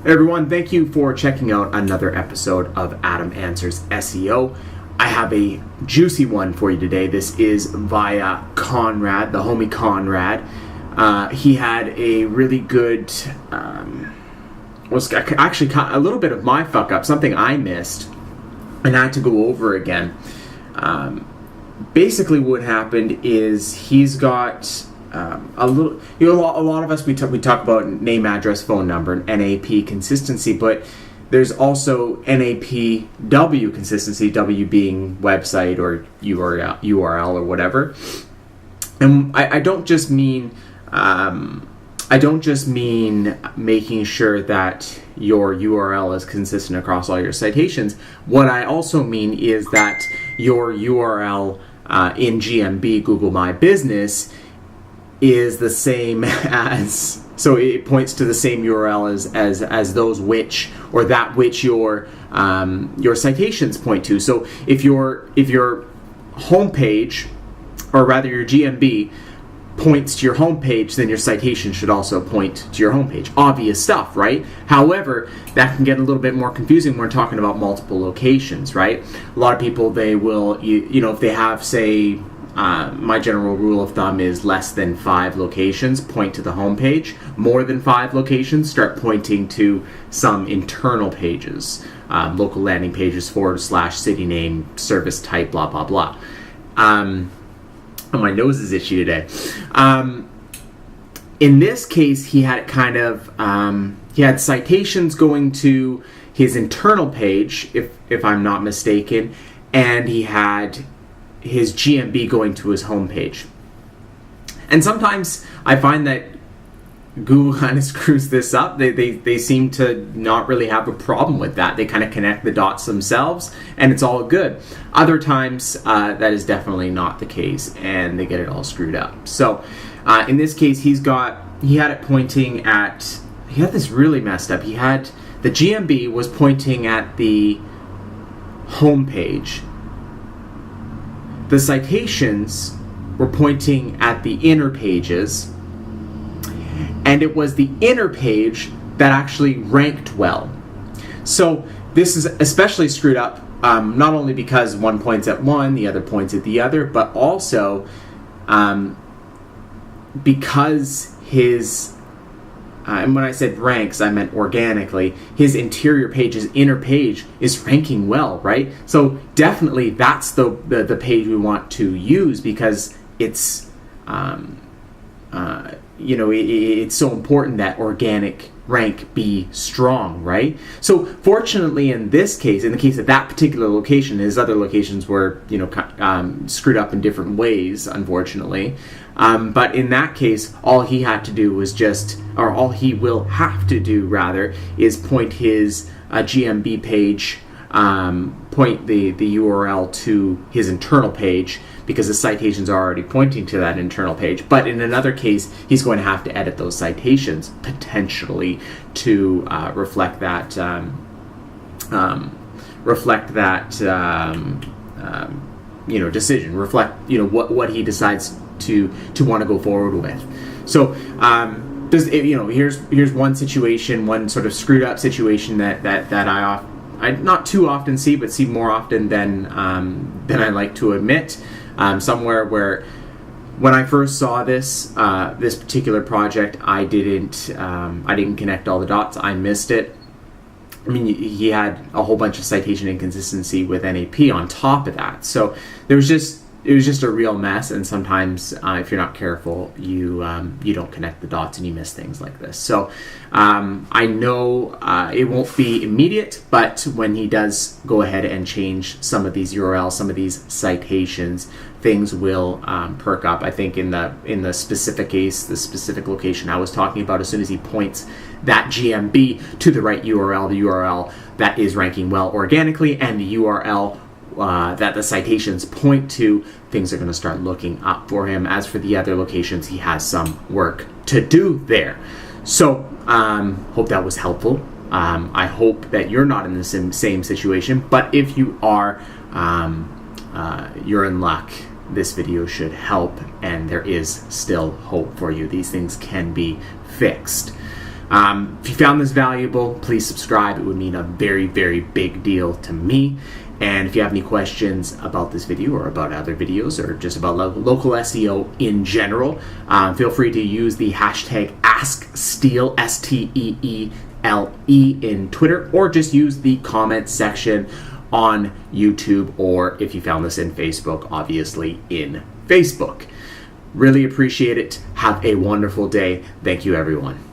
Hey everyone, thank you for checking out another episode of Adam Answers SEO. I have a juicy one for you today. This is via Conrad, the homie Conrad. He had a really good, was actually a little bit of my fuck up, something I missed, and I had to go over again. Basically what happened is he's got a lot of us, we talk about name, address, phone number, and NAP consistency, but there's also NAPW consistency, W being website or URL or whatever. And I don't just mean making sure that your URL is consistent across all your citations. What I also mean is that your URL in GMB, Google My Business, is the same as, so it points to the same URL as those which, or that which your citations point to. So if your homepage, or rather your GMB, points to your homepage, then your citation should also point to your homepage. Obvious stuff, right? However, that can get a little bit more confusing when we're talking about multiple locations, right? A lot of people, they will, if they have, say, my general rule of thumb is less than 5 locations, point to the homepage. More than 5 locations, start pointing to some internal pages, local landing pages, / city name, service type, blah, blah, blah. My nose is itchy today. In this case, he had he had citations going to his internal page, if I'm not mistaken, and he had his GMB going to his homepage. And sometimes I find that Google kind of screws this up. They seem to not really have a problem with that. They kind of connect the dots themselves, and it's all good. Other times, that is definitely not the case, and they get it all screwed up. So, in this case, he had it pointing at, he had this really messed up. He had, the GMB was pointing at the homepage. The citations were pointing at the inner pages, and it was the inner page that actually ranked well. So this is especially screwed up, not only because one points at one, the other points at the other, but also because his, and when I said ranks, I meant organically, his interior page, his inner page, is ranking well, right? So definitely that's the page we want to use, because it's it's so important that organic rank be strong, right? So fortunately in this case, in the case of that particular location, his other locations were screwed up in different ways, unfortunately. But in that case, all he had to do was all he will have to do rather, is point his GMB page, point the URL to his internal page, because the citations are already pointing to that internal page. But in another case, he's going to have to edit those citations potentially to reflect that decision, reflect what he decides to want to go forward with. So here's one situation, one sort of screwed up situation that I not too often see, but see more often than I like to admit. Somewhere where, when I first saw this particular project, I didn't connect all the dots. I missed it. I mean, he had a whole bunch of citation inconsistency with NAP on top of that. So it was just a real mess. And sometimes, if you're not careful, you don't connect the dots and you miss things like this. So I know it won't be immediate, but when he does go ahead and change some of these URLs, some of these citations, things will perk up. I think in the specific case, the specific location I was talking about, as soon as he points that GMB to the right URL, the URL that is ranking well organically, and the URL that the citations point to, things are going to start looking up for him. As for the other locations, he has some work to do there. So hope that was helpful. I hope that you're not in the same situation, but if you are, you're in luck. This video should help, and there is still hope for you. These things can be fixed. If you found this valuable, please subscribe. It would mean a very, very big deal to me. And if you have any questions about this video or about other videos or just about local SEO in general, feel free to use the hashtag AskSteele, STEELE, in Twitter, or just use the comment section on YouTube, or if you found this in Facebook, obviously in Facebook. Really appreciate it. Have a wonderful day. Thank you, everyone.